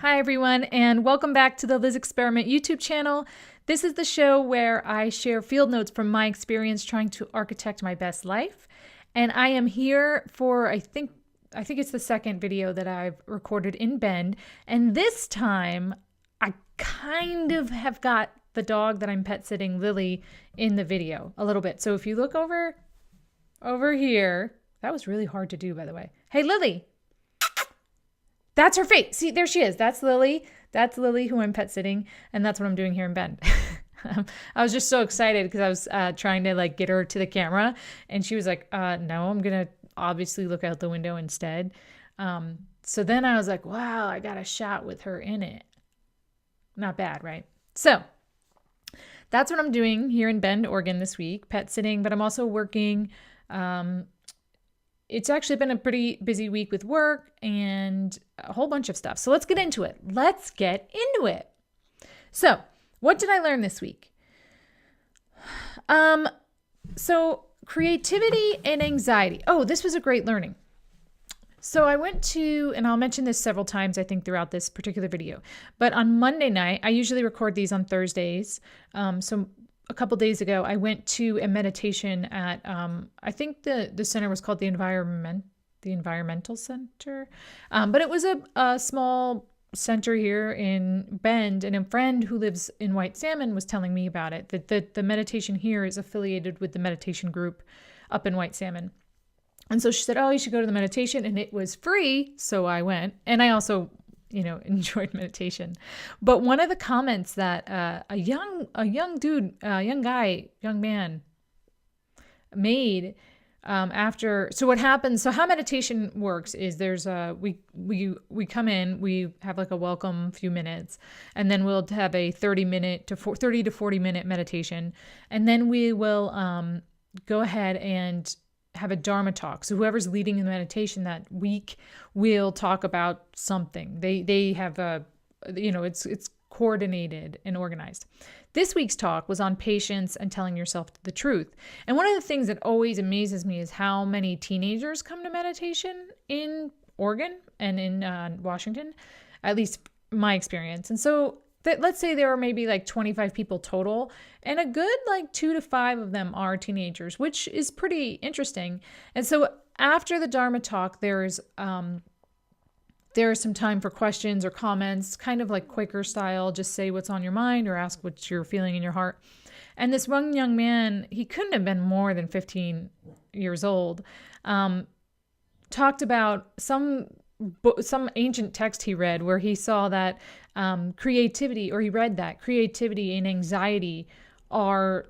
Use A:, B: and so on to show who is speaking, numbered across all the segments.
A: Hi everyone, and welcome back to the Liz Experiment YouTube channel. This is the show where I share field notes from my experience trying to architect my best life. And I am here for, I think it's the second video that I've recorded in Bend. And this time, I kind of have got the dog that I'm pet sitting, Lily, in the video a little bit. So if you look over here, that was really hard to do, by the way. Hey, Lily. That's her face. See, there she is. That's Lily. That's Lily who I'm pet sitting. And that's what I'm doing here in Bend. I was just so excited because I was trying to get her to the camera. And she was like, no, I'm going to obviously look out the window instead. So then I was like, wow, I got a shot with her in it. Not bad, right? So that's what I'm doing here in Bend, Oregon this week, pet sitting. But I'm also working. It's actually been a pretty busy week with work and a whole bunch of stuff. So let's get into it. So what did I learn this week? So creativity and anxiety. Oh, this was a great learning. So I went to, and I'll mention this several times, I think, throughout this particular video, but on Monday night, I usually record these on Thursdays. So a couple days ago, I went to a meditation at, I think the center was called the Environmental Center. But it was a small center here in Bend, and a friend who lives in White Salmon was telling me about it, that the meditation here is affiliated with the meditation group up in White Salmon. And so she said, oh, you should go to the meditation, and it was free. So I went, and I also enjoyed meditation. But one of the comments that a young man made after, so what happens, so how meditation works is there's we come in, we have a welcome few minutes, and then we'll have a 30 to 40 minute meditation. And then we will go ahead and have a Dharma talk. So whoever's leading the meditation that week will talk about something. They have it's coordinated and organized. This week's talk was on patience and telling yourself the truth. And one of the things that always amazes me is how many teenagers come to meditation in Oregon and in Washington, at least my experience. And so let's say there are maybe 25 people total, and a good 2 to 5 of them are teenagers, which is pretty interesting. And so after the Dharma talk, there's some time for questions or comments, kind of like Quaker style, just say what's on your mind or ask what you're feeling in your heart. And this one young man, he couldn't have been more than 15 years old, talked about some ancient text he read where he saw that creativity and anxiety are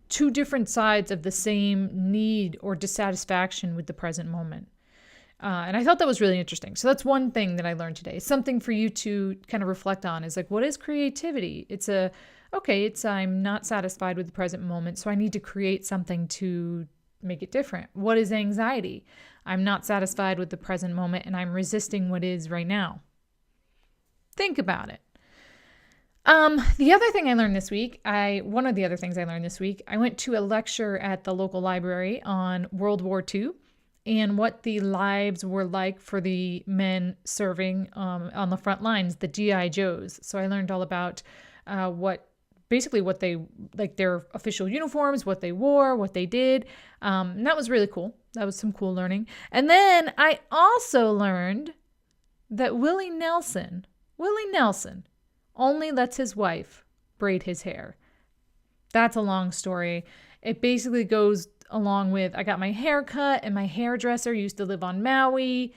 A: two different sides of the same need or dissatisfaction with the present moment. And I thought that was really interesting. So that's one thing that I learned today. Something for you to kind of reflect on is what is creativity? It's I'm not satisfied with the present moment, so I need to create something to make it different. What is anxiety? I'm not satisfied with the present moment and I'm resisting what is right now. Think about it. The other thing I learned this week, one of the other things I learned this week, I went to a lecture at the local library on World War II and what the lives were like for the men serving on the front lines, the GI Joes. So I learned all about what they, their official uniforms, what they wore, what they did. And that was really cool. That was some cool learning. And then I also learned that Willie Nelson only lets his wife braid his hair. That's a long story. It basically goes along with, I got my hair cut and my hairdresser used to live on Maui.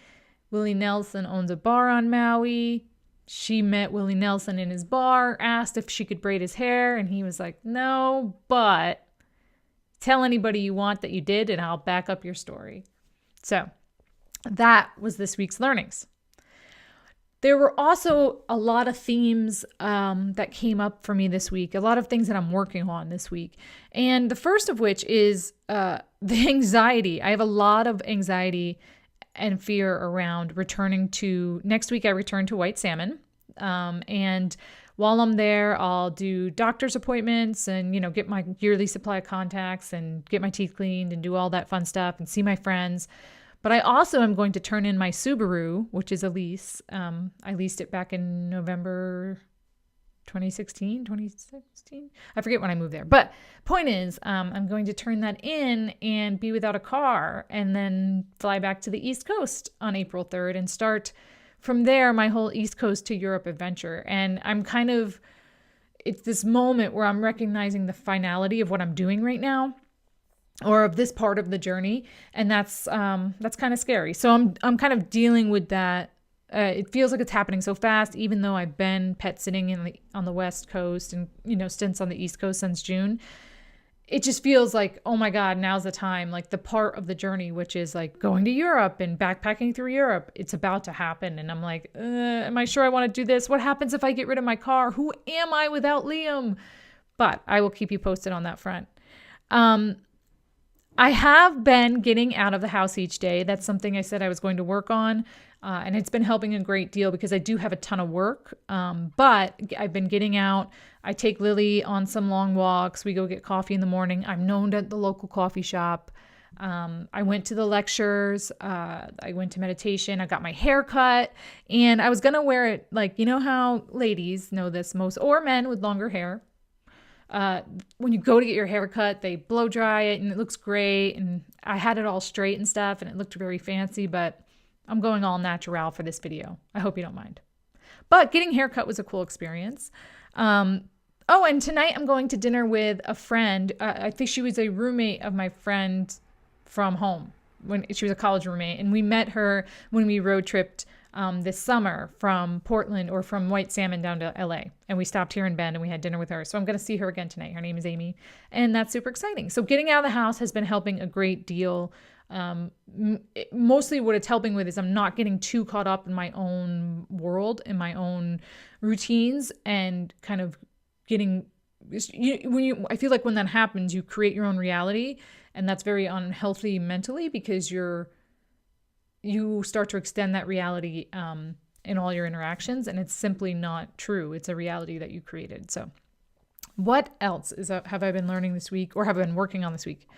A: Willie Nelson owns a bar on Maui. She met Willie Nelson in his bar, asked if she could braid his hair, and he was like, no, but tell anybody you want that you did, and I'll back up your story. So that was this week's learnings. There were also a lot of themes that came up for me this week, a lot of things that I'm working on this week. And the first of which is the anxiety. I have a lot of anxiety and fear around returning to, next week I return to White Salmon. And while I'm there, I'll do doctor's appointments and, get my yearly supply of contacts and get my teeth cleaned and do all that fun stuff and see my friends. But I also am going to turn in my Subaru, which is a lease. I leased it back in November 2016. I forget when I moved there. But point is, I'm going to turn that in and be without a car and then fly back to the East Coast on April 3rd and start from there my whole East Coast to Europe adventure. And it's this moment where I'm recognizing the finality of what I'm doing right now, or of this part of the journey. And that's kind of scary. So I'm kind of dealing with that. It feels like it's happening so fast, even though I've been pet sitting on the West Coast and, stints on the East Coast since June. It just feels like, oh my God, now's the time. Like the part of the journey, which is like going to Europe and backpacking through Europe, it's about to happen. And I'm like, am I sure I want to do this? What happens if I get rid of my car? Who am I without Liam? But I will keep you posted on that front. I have been getting out of the house each day. That's something I said I was going to work on. And it's been helping a great deal because I do have a ton of work. But I've been getting out. I take Lily on some long walks. We go get coffee in the morning. I'm known at the local coffee shop. I went to the lectures. I went to meditation. I got my hair cut. And I was going to wear it like, how ladies know this most, or men with longer hair. When you go to get your hair cut, they blow dry it and it looks great. And I had it all straight and stuff and it looked very fancy, but I'm going all natural for this video. I hope you don't mind. But getting hair cut was a cool experience. And tonight I'm going to dinner with a friend. I think she was a roommate of my friend from home when she was a college roommate. And we met her when we road tripped this summer from Portland or from White Salmon down to LA. And we stopped here in Bend and we had dinner with her. So I'm going to see her again tonight. Her name is Amy. And that's super exciting. So getting out of the house has been helping a great deal. Mostly what it's helping with is I'm not getting too caught up in my own world, in my own routines, and kind of getting, I feel like when that happens, you create your own reality. And that's very unhealthy mentally because you start to extend that reality in all your interactions, and it's simply not true. It's a reality that you created. So what else have I been learning this week, or have I been working on this week?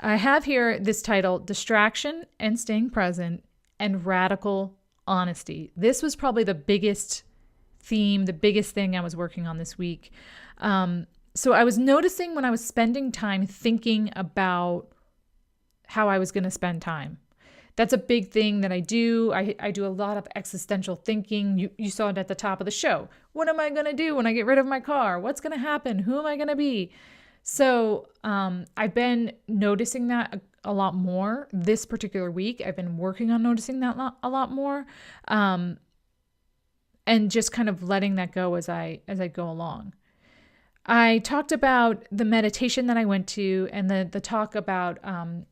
A: I have here this title, Distraction and Staying Present and Radical Honesty. This was probably the biggest theme, the biggest thing I was working on this week. So I was noticing when I was spending time thinking about how I was going to spend time. That's a big thing that I do. I do a lot of existential thinking. You saw it at the top of the show. What am I going to do when I get rid of my car? What's going to happen? Who am I going to be? So I've been noticing that a lot more this particular week. I've been working on noticing that a lot more, and just kind of letting that go as I go along. I talked about the meditation that I went to, and the talk about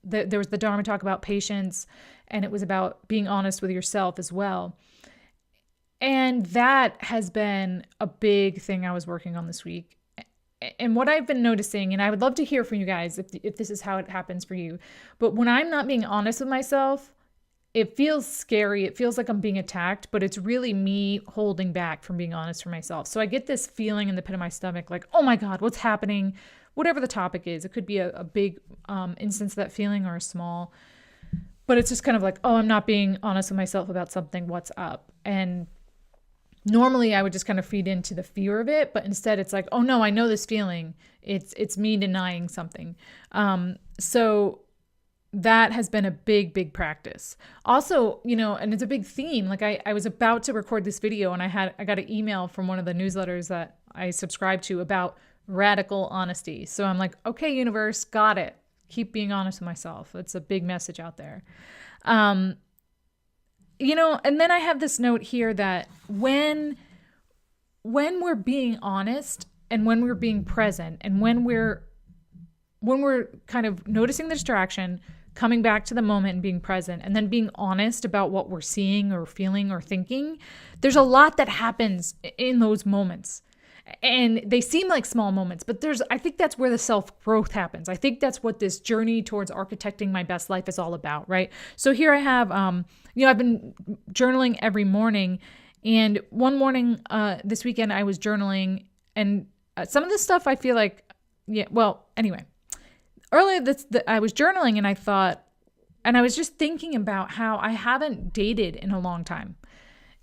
A: there was the Dharma talk about patience, and it was about being honest with yourself as well. And that has been a big thing I was working on this week. And what I've been noticing, and I would love to hear from you guys if this is how it happens for you, but when I'm not being honest with myself, it feels scary. It feels like I'm being attacked, but it's really me holding back from being honest for myself. So I get this feeling in the pit of my stomach, like, oh my God, what's happening? Whatever the topic is, it could be a big instance of that feeling or a small, but it's just kind of like, oh, I'm not being honest with myself about something. What's up? And normally I would just kind of feed into the fear of it, but instead it's like, oh no, I know this feeling. It's me denying something. So that has been a big, big practice. Also, and it's a big theme. Like I was about to record this video and I got an email from one of the newsletters that I subscribe to about radical honesty. So I'm like, okay, universe, got it. Keep being honest with myself. It's a big message out there. And then I have this note here that when we're being honest and when we're being present and when we're kind of noticing the distraction, coming back to the moment and being present, and then being honest about what we're seeing or feeling or thinking, there's a lot that happens in those moments. And they seem like small moments, but I think that's where the self-growth happens. I think that's what this journey towards architecting my best life is all about, right? So here I have, I've been journaling every morning, and one morning this weekend I was journaling, and some of this stuff I feel like, anyway, earlier I was journaling and I thought, And I was just thinking about how I haven't dated in a long time.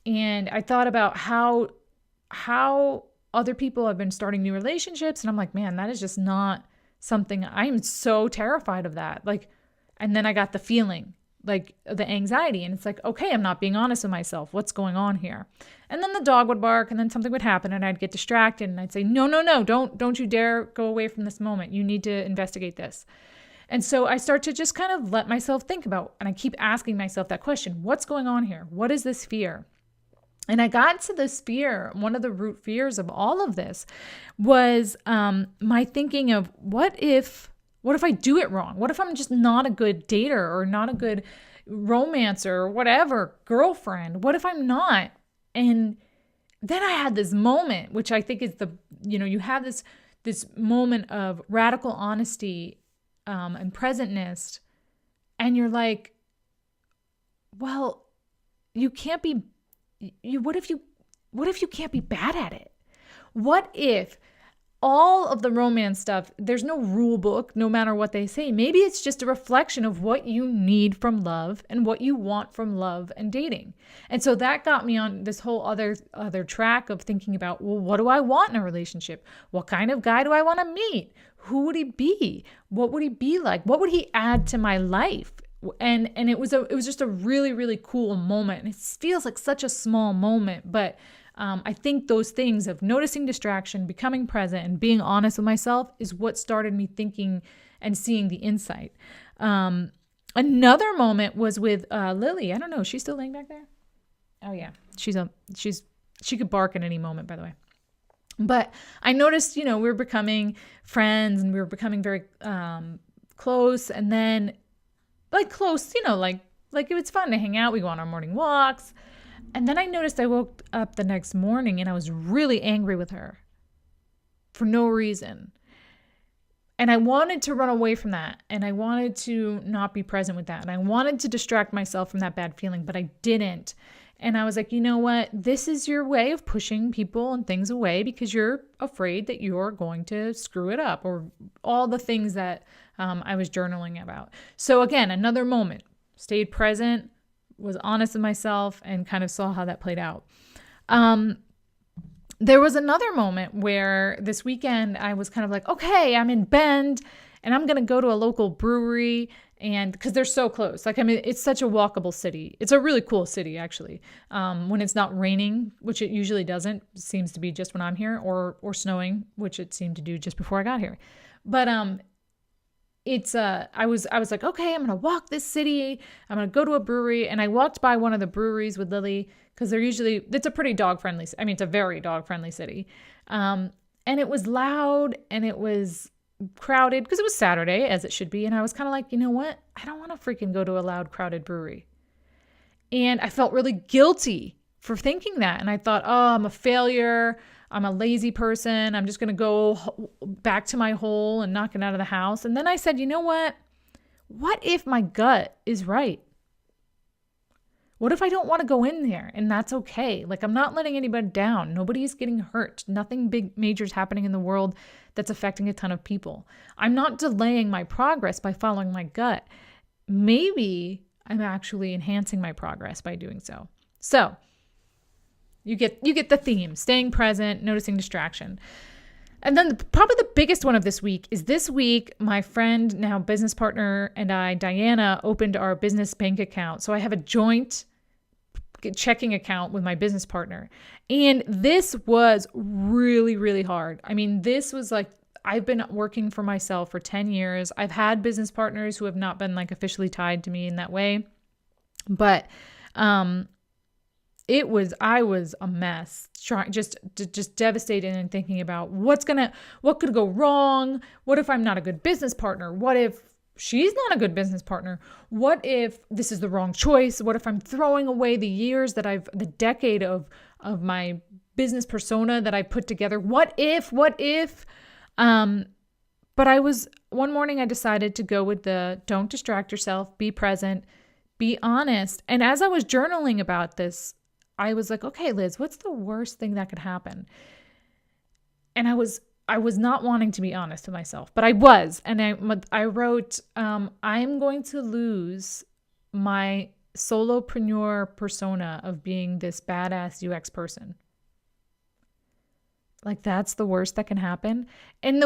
A: And I thought about how other people have been starting new relationships. And I'm like, man, that is just not something. I'm so terrified of that. Like, and then I got the feeling, like the anxiety. And it's like, okay, I'm not being honest with myself. What's going on here? And then the dog would bark and then something would happen and I'd get distracted and I'd say, no, don't you dare go away from this moment. You need to investigate this. And so I start to just kind of let myself think about, and I keep asking myself that question, what's going on here? What is this fear? And I got to this fear. One of the root fears of all of this was my thinking of what if I do it wrong? What if I'm just not a good dater or not a good romancer or whatever, girlfriend? What if I'm not? And then I had this moment, which I think is you have this moment of radical honesty and presentness. And you're like, well, you can't be, what if you can't be bad at it? What if all of the romance stuff, there's no rule book, no matter what they say. Maybe it's just a reflection of what you need from love and what you want from love and dating. And so that got me on this whole other track of thinking about, well, what do I want in a relationship? What kind of guy do I want to meet? Who would he be? What would he be like? What would he add to my life? And it was just a really, really cool moment. And it feels like such a small moment, but I think those things of noticing distraction, becoming present, and being honest with myself is what started me thinking and seeing the insight. Another moment was with Lily. I don't know. Is she still laying back there? Oh yeah, she could bark at any moment, by the way. But I noticed, we were becoming friends and we were becoming very close, and then like close, like it was fun to hang out. We go on our morning walks. And then I noticed I woke up the next morning and I was really angry with her for no reason. And I wanted to run away from that. And I wanted to not be present with that. And I wanted to distract myself from that bad feeling, but I didn't. And I was like, you know what? This is your way of pushing people and things away because you're afraid that you're going to screw it up, or all the things that I was journaling about. So again, another moment, stayed present, was honest with myself, and kind of saw how that played out. There was another moment where this weekend I was kind of like, okay, I'm in Bend and I'm going to go to a local brewery, and because they're so close. Like, I mean, it's such a walkable city. It's a really cool city, actually. When it's not raining, which it usually doesn't, seems to be just when I'm here, or snowing, which it seemed to do just before I got here. But it's I was like, okay, I'm gonna walk this city. I'm gonna go to a brewery, and I walked by one of the breweries with Lily because it's a pretty dog friendly. I mean, it's a very dog friendly city, and it was loud and it was crowded because it was Saturday, as it should be. And I was kind of like, you know what? I don't want to freaking go to a loud, crowded brewery. And I felt really guilty for thinking that. And I thought, oh, I'm a failure. I'm a lazy person. I'm just going to go back to my hole and not get out of the house. And then I said, you know what? What if my gut is right? What if I don't want to go in there? And that's okay. Like, I'm not letting anybody down. Nobody's getting hurt. Nothing big major is happening in the world that's affecting a ton of people. I'm not delaying my progress by following my gut. Maybe I'm actually enhancing my progress by doing so. So you get the theme: staying present, noticing distraction. And then probably the biggest one of this week is this week, my friend, now business partner, and I, Diana, opened our business bank account. So I have a joint checking account with my business partner. And this was really, really hard. I mean, this was like, I've been working for myself for 10 years. I've had business partners who have not been like officially tied to me in that way. But I was a mess, just devastated and thinking about what could go wrong? What if I'm not a good business partner? What if she's not a good business partner? What if this is the wrong choice? What if I'm throwing away the decade of my business persona that I put together? What if? But one morning I decided to go with don't distract yourself, be present, be honest. And as I was journaling about this, I was like, okay, Liz, what's the worst thing that could happen? And I was not wanting to be honest with myself, but I was. And I wrote, I'm going to lose my solopreneur persona of being this badass UX person. Like, that's the worst that can happen. And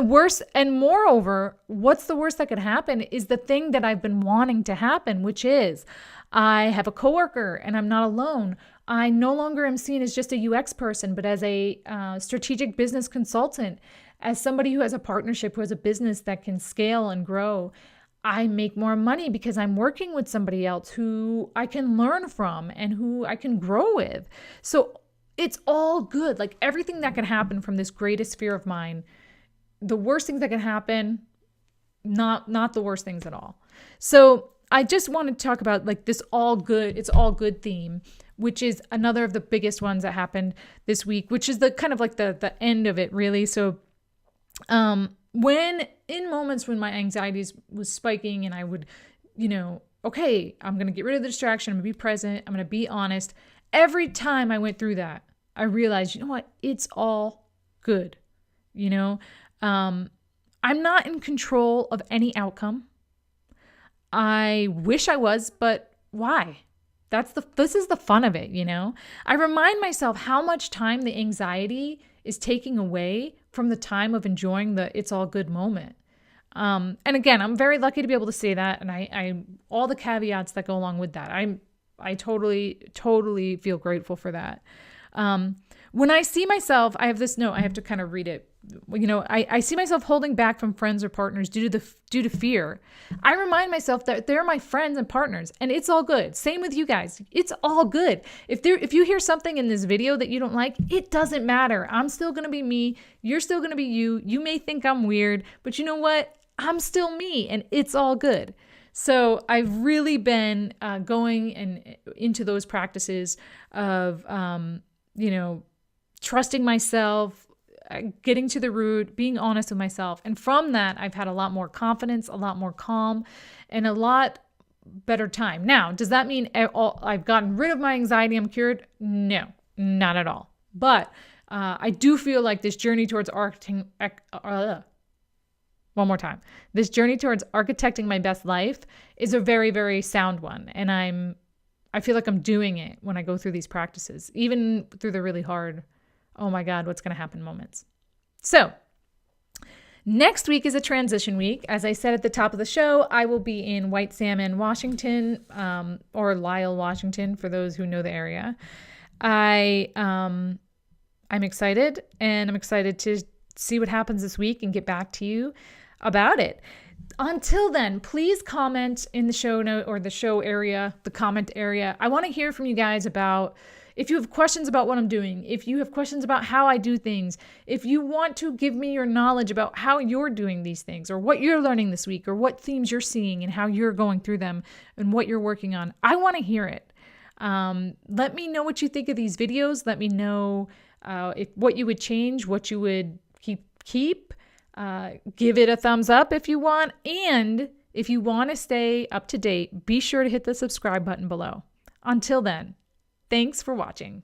A: moreover, what's the worst that could happen is the thing that I've been wanting to happen, which is I have a coworker and I'm not alone. I no longer am seen as just a UX person, but as a strategic business consultant, as somebody who has a partnership, who has a business that can scale and grow. I make more money because I'm working with somebody else who I can learn from and who I can grow with. So it's all good. Like, everything that can happen from this greatest fear of mine, the worst things that can happen, not the worst things at all. So I just wanted to talk about like this it's all good theme, which is another of the biggest ones that happened this week, which is the kind of like the end of it, really. So when in moments when my anxieties was spiking and I would, okay, I'm going to get rid of the distraction. I'm going to be present. I'm going to be honest. Every time I went through that, I realized, you know what? It's all good. I'm not in control of any outcome. I wish I was, but why? This is the fun of it, I remind myself how much time the anxiety is taking away from the time of enjoying the it's all good moment. And again, I'm very lucky to be able to say that. And I all the caveats that go along with that. I totally feel grateful for that. When I see myself, I have this note, I have to kind of read it. I see myself holding back from friends or partners due to fear. I remind myself that they're my friends and partners, and it's all good. Same with you guys. It's all good. If you hear something in this video that you don't like, it doesn't matter. I'm still going to be me. You're still going to be you. You may think I'm weird, but you know what? I'm still me, and it's all good. So I've really been going into those practices of, trusting myself, getting to the root, being honest with myself. And from that, I've had a lot more confidence, a lot more calm, and a lot better time. Now, does that mean I've gotten rid of my anxiety? I'm cured? No, not at all. But I do feel like this journey towards this journey towards architecting my best life is a very, very sound one. And I feel like I'm doing it when I go through these practices, even through the really hard, oh my God, what's going to happen moments. So next week is a transition week. As I said at the top of the show, I will be in White Salmon, Washington, or Lyle, Washington, for those who know the area. I'm excited, and I'm excited to see what happens this week and get back to you about it. Until then, please comment in the show note or the show area, the comment area. I want to hear from you guys about if you have questions about what I'm doing, if you have questions about how I do things, if you want to give me your knowledge about how you're doing these things or what you're learning this week or what themes you're seeing and how you're going through them and what you're working on. I want to hear it. Let me know what you think of these videos. Let me know what you would change, what you would keep. Give it a thumbs up if you want. And if you want to stay up to date, be sure to hit the subscribe button below. Until then, thanks for watching.